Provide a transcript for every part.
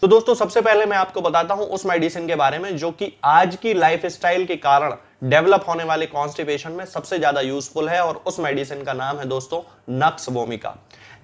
तो दोस्तों सबसे पहले मैं आपको बताता हूं उस मेडिसिन के बारे में जो कि आज की लाइफस्टाइल के कारण डेवलप होने वाले कॉन्स्टिपेशन में सबसे ज्यादा यूजफुल है, और उस मेडिसिन का नाम है दोस्तों नक्स वोमिका।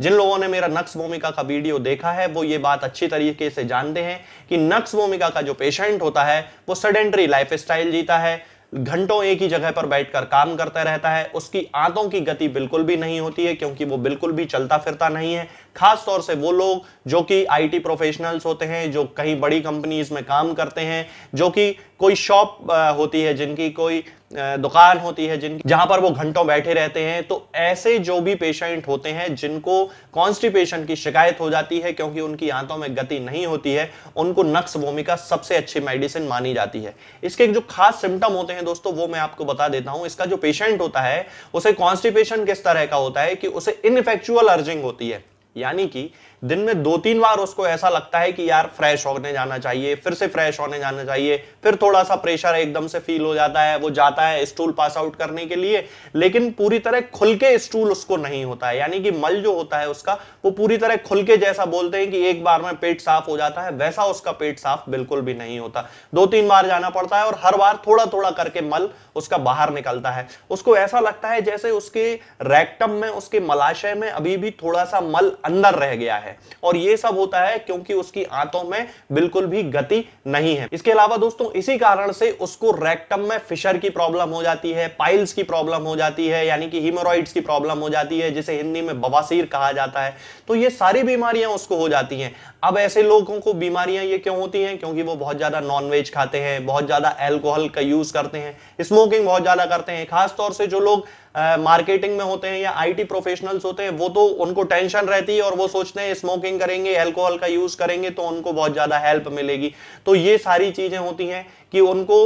जिन लोगों ने मेरा नक्स वोमिका का वीडियो देखा है वो ये बात अच्छी तरीके से जानते हैं कि नक्स वोमिका का जो पेशेंट होता है वो सेडेंटरी लाइफस्टाइल जीता है, घंटों एक ही जगह पर बैठकर काम करता रहता है, उसकी आंतों की गति बिल्कुल भी नहीं होती है क्योंकि वो बिल्कुल भी चलता फिरता नहीं है। खास तौर से वो लोग जो कि आईटी प्रोफेशनल्स होते हैं, जो कहीं बड़ी कंपनीज में काम करते हैं, जो कि कोई शॉप होती है, जिनकी कोई दुकान होती है, जहां पर वो घंटों बैठे रहते हैं, तो ऐसे जो भी पेशेंट होते हैं जिनको कॉन्स्टिपेशन की शिकायत हो जाती है क्योंकि उनकी आंतों में गति नहीं होती है, उनको नक्स वोमिका सबसे अच्छी मेडिसिन मानी जाती है। इसके जो खास सिम्टम होते हैं दोस्तों वो मैं आपको बता देता हूं। इसका जो पेशेंट होता है उसे कॉन्स्टिपेशन किस तरह का होता है कि उसे इनइफेक्चुअल अर्जिंग होती है, यानी कि दिन में 2-3 बार उसको ऐसा लगता है कि यार फ्रेश होने जाना चाहिए, फिर से फ्रेश होने जाना चाहिए, फिर थोड़ा सा प्रेशर एकदम से फील हो जाता है, वो जाता है स्टूल पास आउट करने के लिए, लेकिन पूरी तरह खुल के स्टूल उसको नहीं होता है, यानी कि मल जो होता है उसका वो पूरी तरह खुल के, जैसा बोलते हैं कि एक बार में पेट साफ हो जाता है, वैसा उसका पेट साफ बिल्कुल भी नहीं होता। 2-3 बार जाना पड़ता है और हर बार थोड़ा थोड़ा करके मल उसका बाहर निकलता है। उसको ऐसा लगता है जैसे उसके रेक्टम में, उसके मलाशय में अभी भी थोड़ा सा मल अंदर रह गया है, और ये सब होता है क्योंकि उसकी आंतों में बिल्कुल भी गति नहीं है। इसके अलावा दोस्तों इसी कारण से उसको रेक्टम में फिशर की प्रॉब्लम हो जाती है, पाइल्स की प्रॉब्लम हो जाती है, यानी कि हीमोरॉइड्स की प्रॉब्लम हो जाती है, जिसे हिंदी में बवासीर कहा जाता है। तो ये सारी बीमारियां उसको हो जाती हैं। अब ऐसे लोगों को बीमारियां ये क्यों होती हैं? क्योंकि वो बहुत ज्यादा नॉनवेज खाते हैं, बहुत ज्यादा अल्कोहल का यूज करते हैं, स्मोकिंग बहुत ज्यादा करते हैं। खास तौर से जो लोग मार्केटिंग में होते हैं या आईटी प्रोफेशनल्स होते हैं, वो तो उनको टेंशन रहती है और वो सोचते हैं स्मोकिंग करेंगे, अल्कोहल का यूज करेंगे तो उनको बहुत ज्यादा हेल्प मिलेगी। तो ये सारी चीजें होती हैं कि उनको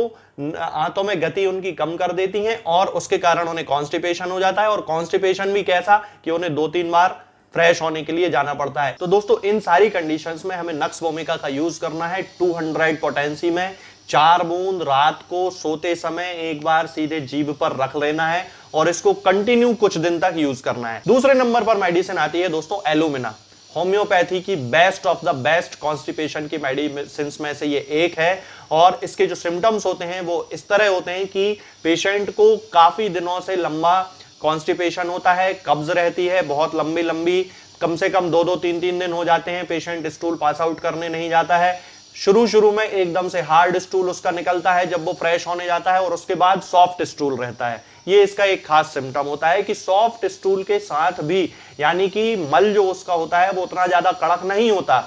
आंतों में गति उनकी कम कर देती हैं और उसके कारण उन्हें कॉन्स्टिपेशन हो जाता है, और कॉन्स्टिपेशन भी कैसा कि उन्हें 2-3 बार फ्रेश होने के लिए जाना पड़ता है। तो दोस्तों इन सारी कंडीशंस में हमें नक्स वोमिका का यूज करना है 200 पोटेंसी में। 4 बूंद रात को सोते समय एक बार सीधे जीभ पर रख लेना है और इसको कंटिन्यू कुछ दिन तक यूज करना है। दूसरे नंबर पर मेडिसिन आती है दोस्तों एलुमिना। होम्योपैथी की best of the best constipation की मेडिसिन में से ये एक है, और इसके जो सिम्टम्स होते हैं वो इस तरह होते हैं कि पेशेंट को काफी दिनों से लंबा कॉन्स्टिपेशन होता है, कब्ज रहती है बहुत लंबी लंबी, कम से कम 2-2, 3-3 दिन हो जाते हैं पेशेंट स्टूल पास आउट करने नहीं जाता है। शुरू में एकदम से हार्ड स्टूल उसका निकलता है जब वो फ्रेश होने जाता है, और उसके बाद सॉफ्ट स्टूल रहता है। ये इसका एक खास सिम्टम होता है कि सॉफ्ट स्टूल के साथ भी, यानी कि मल जो उसका होता है वो उतना ज्यादा कड़क नहीं होता,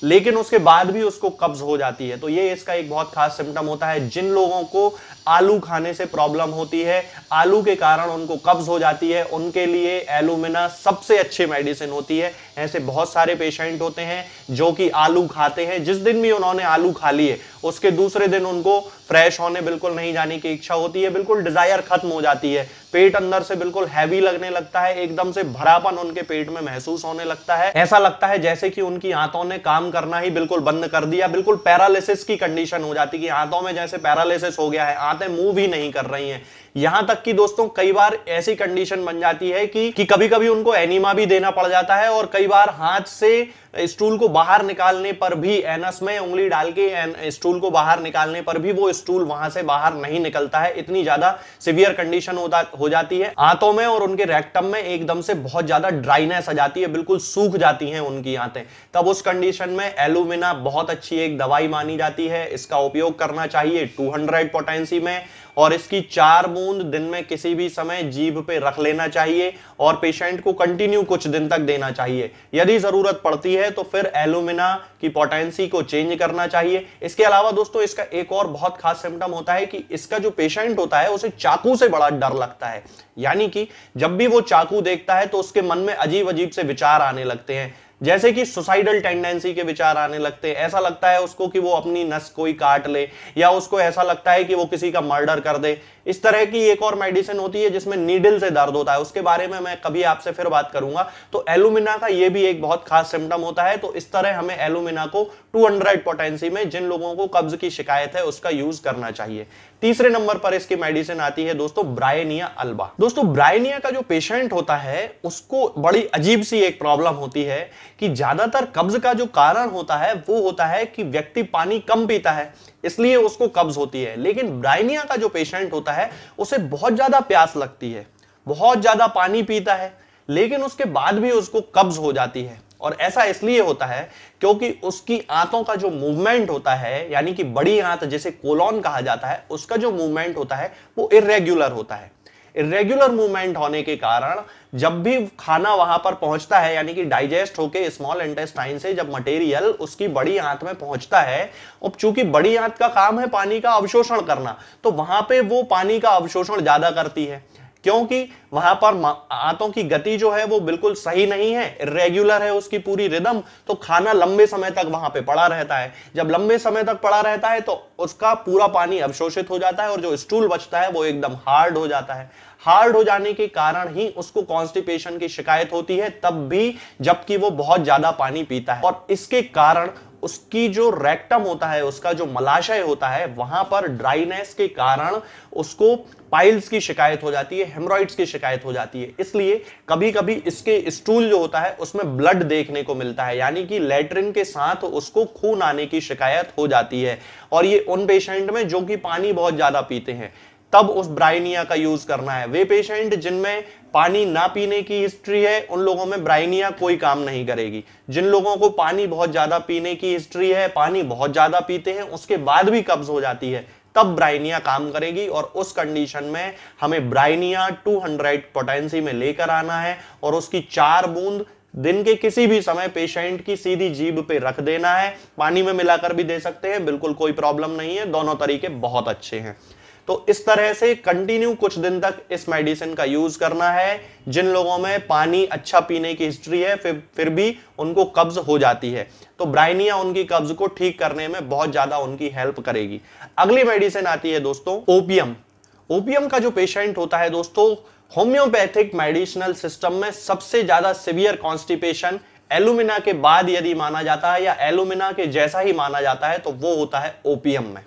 लेकिन उसके बाद भी उसको कब्ज हो जाती है। तो ये इसका एक बहुत खास सिम्टम होता है। जिन लोगों को आलू खाने से प्रॉब्लम होती है, आलू के कारण उनको कब्ज हो जाती है, उनके लिए एलुमिना सबसे अच्छी मेडिसिन होती है। ऐसे बहुत सारे पेशेंट होते हैं जो कि आलू खाते हैं, जिस दिन भी उन्होंने आलू खा लिए उसके दूसरे दिन उनको फ्रेश होने बिल्कुल नहीं जाने की इच्छा होती है, बिल्कुल डिजायर खत्म हो जाती है, पेट अंदर से बिल्कुल हैवी लगने लगता है, एकदम से भरापन उनके पेट में महसूस होने लगता है। ऐसा लगता है जैसे कि उनकी आंतों ने काम करना ही बिल्कुल बंद कर दिया, बिल्कुल पैरालिसिस की कंडीशन हो जाती है कि आंतों में जैसे पैरालिसिस हो गया है, आंतें मूव भी नहीं कर रही हैं। यहां तक कि दोस्तों कई बार ऐसी कंडीशन बन जाती है कि कभी कभी उनको एनीमा भी देना पड़ जाता है, और कई बार हाथ से स्टूल को बाहर निकालने पर भी, एनस में उंगली डाल के स्टूल को बाहर निकालने पर भी वो स्टूल वहां से बाहर नहीं निकलता है। इतनी ज्यादा सीवियर कंडीशन हो जाती है आंतों में, और उनके रेक्टम में एकदम से बहुत ज्यादा ड्राइनेस आ जाती है, बिल्कुल सूख जाती हैं उनकी आंतें। तब उस कंडीशन में एलुमिना बहुत अच्छी एक दवाई मानी जाती है। इसका उपयोग करना चाहिए 200 पोटेंसी में, और इसकी 4 बूंद दिन में किसी भी समय जीभ पे रख लेना चाहिए और पेशेंट को कंटिन्यू कुछ दिन तक देना चाहिए। यदि जरूरत पड़ती है तो फिर एलुमिना की पोटेंसी को चेंज करना चाहिए। इसके अलावा दोस्तों इसका एक और बहुत खास सिम्टम होता है कि इसका जो पेशेंट होता है उसे चाकू से बड़ा डर लगता है, यानी कि जब भी वो चाकू देखता है तो उसके मन में अजीब अजीब से विचार आने लगते हैं, जैसे कि सुसाइडल टेंडेंसी के विचार आने लगते हैं। ऐसा लगता है उसको कि वो अपनी नस कोई काट ले, या उसको ऐसा लगता है कि वो किसी का मर्डर कर दे। इस तरह की एक और मेडिसिन होती है जिसमें नीडल से दर्द होता है, उसके बारे में मैं कभी आपसे फिर बात करूंगा। तो एलुमिना का ये भी एक बहुत खास सिम्टम होता है। तो इस तरह हमें एलुमिना को 200 पोटेंसी में जिन लोगों को कब्ज की शिकायत है उसका यूज करना चाहिए। तीसरे नंबर पर इसकी मेडिसिन आती है दोस्तों ब्रायनिया अल्बा। दोस्तों ब्रायनिया का जो पेशेंट होता है उसको बड़ी अजीब सी एक प्रॉब्लम होती है कि ज्यादातर कब्ज का जो कारण होता है वो होता है कि व्यक्ति पानी कम पीता है, इसलिए उसको कब्ज होती है। लेकिन ब्रायनिया का जो पेशेंट होता है उसे बहुत ज्यादा प्यास लगती है, बहुत ज्यादा पानी पीता है, लेकिन उसके बाद भी उसको कब्ज हो जाती है। और ऐसा इसलिए होता है क्योंकि उसकी आंतों का जो मूवमेंट होता है, यानी कि बड़ी आंत जिसे कोलॉन कहा जाता है, उसका जो मूवमेंट होता है वो इर्रेगुलर होता है। इर्रेगुलर मूवमेंट होने के कारण जब भी खाना वहां पर पहुंचता है, यानी कि डाइजेस्ट होके स्मॉल इंटेस्टाइन से जब मटेरियल उसकी बड़ी आंत में पहुंचता है, और चूंकि बड़ी आंत का काम है पानी का अवशोषण करना, तो वहां पे वो पानी का अवशोषण ज्यादा करती है, क्योंकि वहां पर आंतों की गति जो है वो बिल्कुल सही नहीं है, इर्रेगुलर है उसकी पूरी रिदम। तो खाना लंबे समय तक वहां पे पड़ा रहता है। जब लंबे समय तक पड़ा रहता है तो उसका पूरा पानी अवशोषित हो जाता है और जो स्टूल बचता है वो एकदम हार्ड हो जाता है। हार्ड हो जाने के कारण ही उसको कॉन्स्टिपेशन की शिकायत होती है, तब भी जबकि वो बहुत ज्यादा पानी पीता है। और इसके कारण उसकी जो रेक्टम होता है, उसका जो मलाशय होता है, वहां पर ड्राइनेस के कारण उसको पाइल्स की शिकायत हो जाती है, हेमरॉइड्स की शिकायत हो जाती है। इसलिए कभी कभी इसके स्टूल जो होता है उसमें ब्लड देखने को मिलता है, यानी कि लैट्रिन के साथ उसको खून आने की शिकायत हो जाती है। और ये उन पेशेंट में जो कि पानी बहुत ज्यादा पीते हैं, तब उस ब्रायनिया का यूज करना है। वे पेशेंट जिनमें पानी ना पीने की हिस्ट्री है उन लोगों में ब्रायनिया कोई काम नहीं करेगी। जिन लोगों को पानी बहुत ज्यादा पीने की हिस्ट्री है, पानी बहुत ज्यादा पीते हैं, उसके बाद भी कब्ज हो जाती है, तब ब्रायनिया काम करेगी। और उस कंडीशन में हमें ब्रायनिया 200 पोटेंसी में लेकर आना है और उसकी 4 बूंद दिन के किसी भी समय पेशेंट की सीधी जीभ पे रख देना है। पानी में मिलाकर भी दे सकते हैं, बिल्कुल कोई प्रॉब्लम नहीं है, दोनों तरीके बहुत अच्छे हैं। तो इस तरह से कंटिन्यू कुछ दिन तक इस मेडिसिन का यूज करना है। जिन लोगों में पानी अच्छा पीने की हिस्ट्री है फिर भी उनको कब्ज हो जाती है, तो ब्रायनिया उनकी कब्ज को ठीक करने में बहुत ज्यादा उनकी हेल्प करेगी। अगली मेडिसिन आती है दोस्तों ओपियम। ओपियम का जो पेशेंट होता है दोस्तों, होम्योपैथिक मेडिसिनल सिस्टम में सबसे ज्यादा सिवियर कॉन्स्टिपेशन एलुमिना के बाद यदि माना जाता है या एलुमिना के जैसा ही माना जाता है तो वो होता है ओपियम में।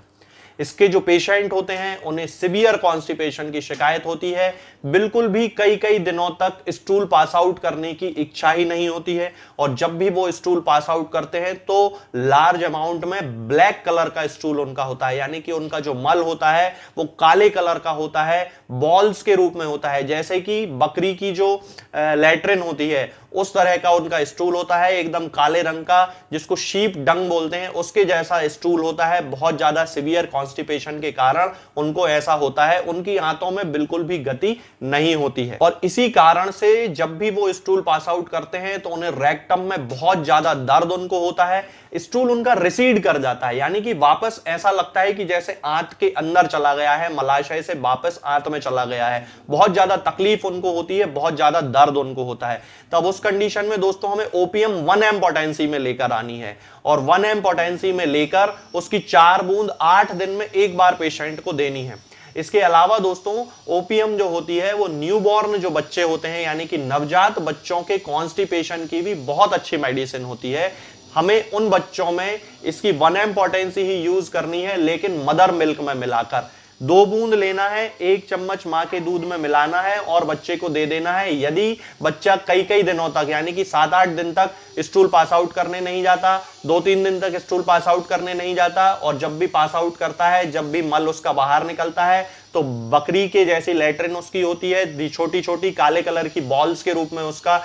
इसके जो पेशेंट होते हैं उन्हें सिवियर कॉन्स्टिपेशन की शिकायत होती है, बिल्कुल भी कई कई दिनों तक स्टूल पास आउट करने की इच्छा ही नहीं होती है, और जब भी वो स्टूल पास आउट करते हैं तो लार्ज अमाउंट में ब्लैक कलर का स्टूल उनका होता है, यानी कि उनका जो मल होता है वो काले कलर का होता है, बॉल्स के रूप में होता है, जैसे कि बकरी की जो लैट्रिन होती है उस तरह का उनका स्टूल होता है, एकदम काले रंग का, जिसको शीप डंग बोलते हैं, उसके जैसा स्टूल होता है। बहुत ज्यादा सिवियर कॉन्स्टिपेशन के कारण उनको ऐसा होता है, उनकी आंतों में बिल्कुल भी गति नहीं होती है, और इसी कारण से जब भी वो स्टूल पास आउट करते हैं तो उन्हें रेक्टम में बहुत ज्यादा दर्द उनको होता है, स्टूल उनका रिसीड कर जाता है, यानी कि वापस ऐसा लगता है कि जैसे आंत के अंदर चला गया है, मलाशय से वापस आंत में चला गया है। बहुत ज्यादा तकलीफ उनको होती है, बहुत ज्यादा दर्द उनको होता है। तब उस कंडीशन में दोस्तों हमें ओपियम 1 एम पोटेंसी में लेकर आनी है, और 1 एम पोटेंसी में लेकर उसकी 4 बूंद 8 दिन में एक बार पेशेंट को देनी है। इसके अलावा दोस्तों ओपियम जो होती है वो न्यूबॉर्न जो बच्चे होते हैं, यानी कि नवजात बच्चों के कॉन्स्टिपेशन की भी बहुत अच्छी मेडिसिन होती है। हमें उन बच्चों में इसकी 1 एम पोटेंसी ही यूज करनी है, लेकिन मदर मिल्क में मिलाकर 2 बूंद लेना है, 1 चम्मच मां के दूध में मिलाना है और बच्चे को दे देना है। यदि बच्चा कई कई दिनों तक, यानी कि 7-8 दिन तक स्टूल पास आउट करने नहीं जाता, 2-3 दिन तक स्टूल पास आउट करने नहीं जाता, और जब भी पास आउट करता है, जब भी मल उसका बाहर निकलता है, तो बकरी के जैसी लैट्रिन उसकी होती है, छोटी छोटी काले कलर की बॉल्स के रूप में उसका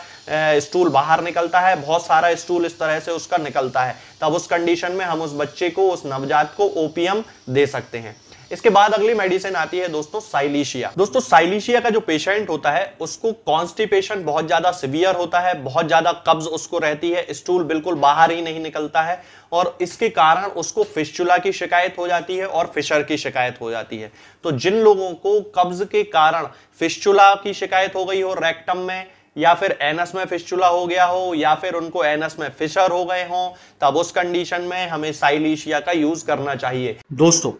स्टूल बाहर निकलता है, बहुत सारा स्टूल इस तरह से उसका निकलता है। तब उस कंडीशन में हम उस बच्चे को, उस नवजात को ओपियम दे सकते हैं। इसके बाद अगली मेडिसिन आती है दोस्तों साइलीशिया। दोस्तों साइलीशिया का जो पेशेंट होता है उसको कॉन्स्टिपेशन बहुत ज्यादा सिवियर होता है, बहुत ज्यादा कब्ज उसको रहती है, स्टूल बिल्कुल बाहर ही नहीं निकलता है, और इसके कारण उसको फिस्चुला की शिकायत हो जाती है और फिशर की शिकायत हो जाती है। तो जिन लोगों को कब्ज के कारण फिस्चुला की शिकायत हो गई हो रेक्टम में, या फिर एनस में फिस्चुला हो गया हो, या फिर उनको एनस में फिशर हो गए हो, तब उस कंडीशन में हमें साइलीशिया का यूज करना चाहिए। दोस्तों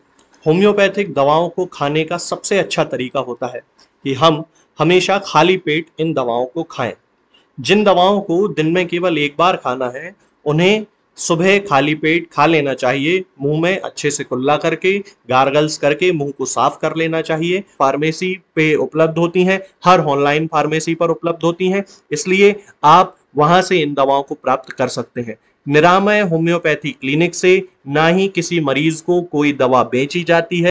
होम्योपैथिक दवाओं को खाने का सबसे अच्छा तरीका होता है कि हम हमेशा खाली पेट इन दवाओं को खाएं। जिन दवाओं को दिन में केवल एक बार खाना है, उन्हें सुबह खाली पेट खा लेना चाहिए, मुंह में अच्छे से कुल्ला करके, गार्गल्स करके मुंह को साफ कर लेना चाहिए। फार्मेसी पे उपलब्ध होती हैं, हर ऑनलाइन फार्मेसी पर उपलब्ध होती हैं, इसलिए आप वहां से इन दवाओं को प्राप्त कर सकते हैं। निरामय होम्योपैथी क्लिनिक से ना ही किसी मरीज को कोई दवा बेची जाती है।